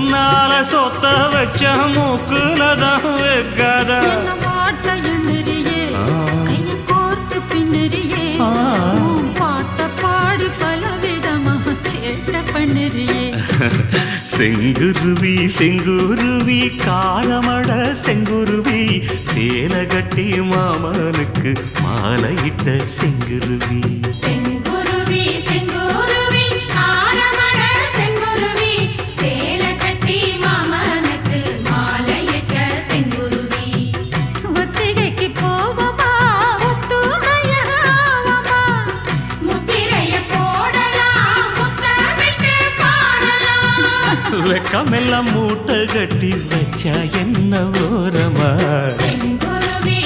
முன்னால சொத்த வச்ச மூக்குலதான் வைக்காதா கோர்த்து பின்னறியே பாட்ட பாடி பல விதமா சேட்ட பண்ணுறியே செங்குருவி செங்குருவி காலமட செங்குருவி சேல கட்டி மாமனுக்கு மாலையிட்ட செங்குருவி செங்குருவி செங்குருவி காலமட செங்குருவி சேல கட்டி மாமனுக்கு மாலையிட்ட செங்குருவி ஒத்திகைக்கு போவமா ஒத்துமையாவமா முத்திரைய போடலாம் முத்தமிட்டு பாடலாம் வெக்கமெல்லாம் மூட்டை கட்டி வச்சா என்ன ஓரமா செங்குருவி